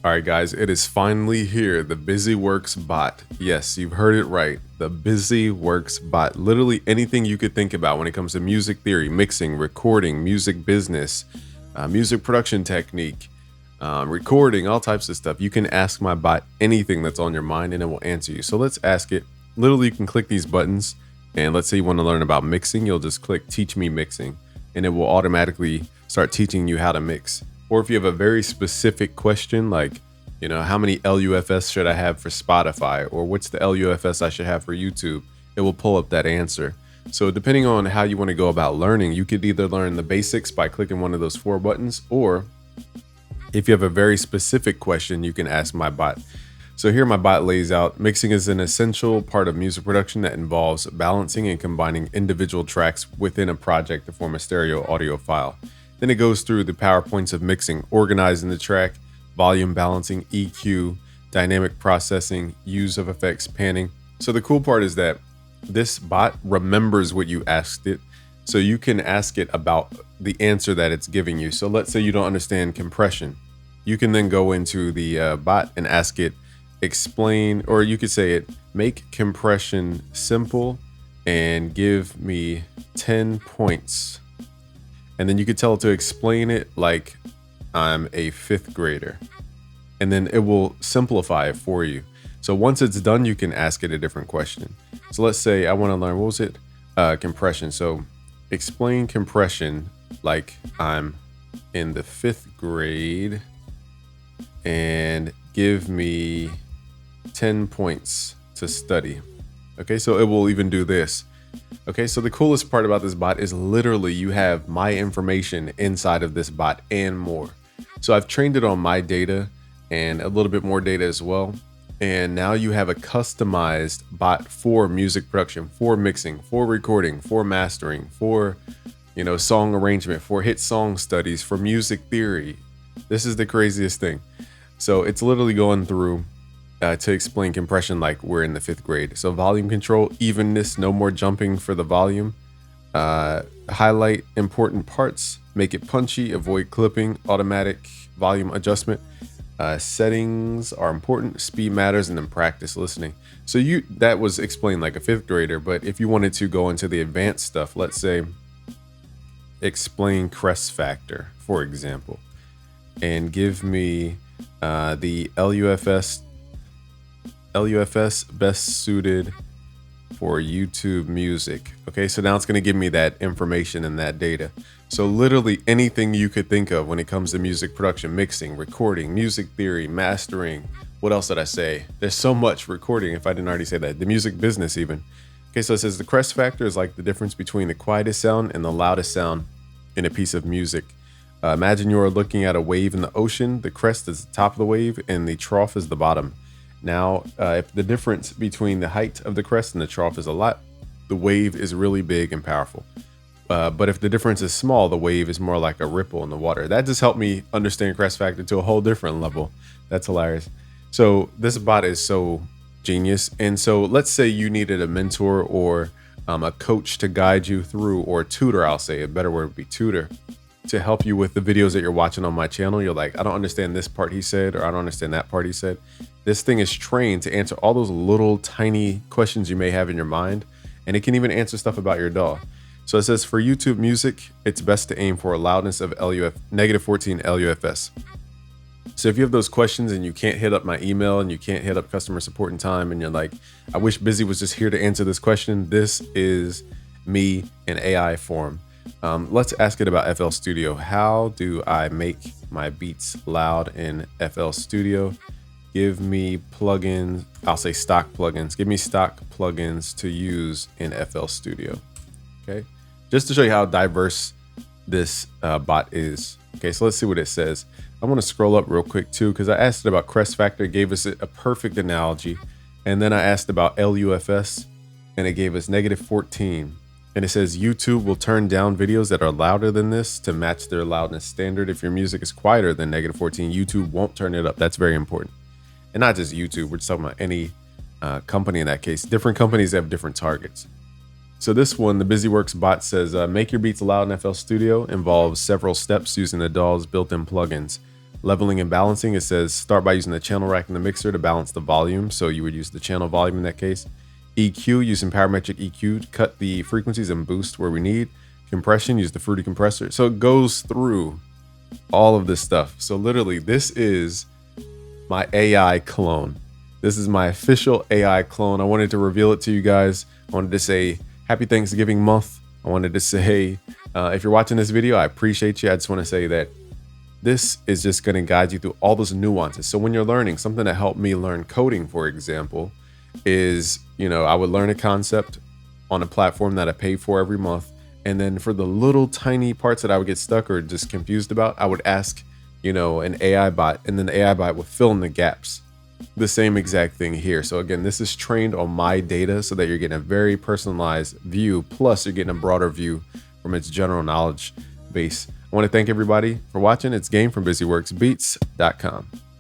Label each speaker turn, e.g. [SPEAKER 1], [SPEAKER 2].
[SPEAKER 1] All right, guys, it is finally here. The BusyWorks bot. Yes, you've heard it right. The BusyWorks bot. Literally anything you could think about when it comes to music theory, mixing, recording, music business, music production technique, recording, all types of stuff. You can ask my bot anything that's on your mind and it will answer you. So let's ask it. Literally, you can click these buttons. And let's say you want to learn about mixing, you'll just click Teach Me Mixing, and it will automatically start teaching you how to mix. Or if you have a very specific question, like, how many LUFS should I have for Spotify? Or what's the LUFS I should have for YouTube? It will pull up that answer. So depending on how you want to go about learning, you could either learn the basics by clicking one of those 4 buttons, or if you have a very specific question, you can ask my bot. So here my bot lays out, mixing is an essential part of music production that involves balancing and combining individual tracks within a project to form a stereo audio file. Then it goes through the PowerPoints of mixing, organizing the track, volume balancing, EQ, dynamic processing, use of effects, panning. So the cool part is that this bot remembers what you asked it. So you can ask it about the answer that it's giving you. So let's say you don't understand compression. You can then go into the bot and ask it, explain, or you could say it, make compression simple and give me 10 points. And then you could tell it to explain it like I'm a 5th grader. And then it will simplify it for you. So once it's done, you can ask it a different question. So let's say I want to learn, what was it? Compression. So explain compression like I'm in the 5th grade and give me 10 points to study. Okay, so it will even do this. Okay, so the coolest part about this bot is literally you have my information inside of this bot and more. So I've trained it on my data and a little bit more data as well. And now you have a customized bot for music production, for mixing, for recording, for mastering, for, song arrangement, for hit song studies, for music theory. This is the craziest thing. So it's literally going through to explain compression like we're in the 5th grade. So volume control, evenness, no more jumping for the volume. Highlight important parts, make it punchy, avoid clipping, automatic volume adjustment. Settings are important, speed matters, and then practice listening. So that was explained like a 5th grader, but if you wanted to go into the advanced stuff, let's say explain crest factor, for example, and give me the LUFS best suited for YouTube music. Okay, so now it's going to give me that information and that data. So literally anything you could think of when it comes to music production, mixing, recording, music theory, mastering. What else did I say? There's so much recording if I didn't already say that. The music business even. Okay, so it says the crest factor is like the difference between the quietest sound and the loudest sound in a piece of music. Imagine you are looking at a wave in the ocean. The crest is the top of the wave and the trough is the bottom. Now, if the difference between the height of the crest and the trough is a lot, the wave is really big and powerful. But if the difference is small, the wave is more like a ripple in the water. That just helped me understand crest factor to a whole different level. That's hilarious. So this bot is so genius. And so let's say you needed a mentor or a coach to guide you through, or a tutor, I'll say. A better word would be tutor, to help you with the videos that you're watching on my channel. You're like, I don't understand this part he said, or I don't understand that part he said. This thing is trained to answer all those little tiny questions you may have in your mind. And it can even answer stuff about your DAW. So it says for YouTube music, it's best to aim for a loudness of -14 LUFS. So if you have those questions and you can't hit up my email and you can't hit up customer support in time, and you're like, I wish Busy was just here to answer this question, this is me in AI form. Let's ask it about FL Studio. How do I make my beats loud in FL Studio? Give me plugins. I'll say stock plugins. Give me stock plugins to use in FL Studio. Okay, just to show you how diverse this bot is. Okay, so let's see what it says. I want to scroll up real quick too, because I asked it about crest factor, it gave us a perfect analogy. And then I asked about LUFS and it gave us -14. And it says YouTube will turn down videos that are louder than this to match their loudness standard. If your music is quieter than -14, YouTube won't turn it up. That's very important. And not just YouTube, we're just talking about any company in that case. Different companies have different targets. So this one, the BusyWorks bot says, make your beats loud in FL Studio involves several steps using the DAW's built-in plugins. Leveling and balancing, it says start by using the channel rack and the mixer to balance the volume. So you would use the channel volume in that case. EQ, using parametric EQ to cut the frequencies and boost where we need. Compression, use the Fruity compressor. So it goes through all of this stuff. So literally, this is my AI clone. This is my official AI clone. I wanted to reveal it to you guys. I wanted to say happy Thanksgiving month. I wanted to say, if you're watching this video, I appreciate you. I just want to say that this is just going to guide you through all those nuances. So when you're learning, something that helped me learn coding, for example, is, I would learn a concept on a platform that I pay for every month. And then for the little tiny parts that I would get stuck or just confused about, I would ask, an AI bot, and then the AI bot would fill in the gaps. The same exact thing here. So again, this is trained on my data so that you're getting a very personalized view. Plus you're getting a broader view from its general knowledge base. I want to thank everybody for watching. It's Game from BusyWorksBeats.com.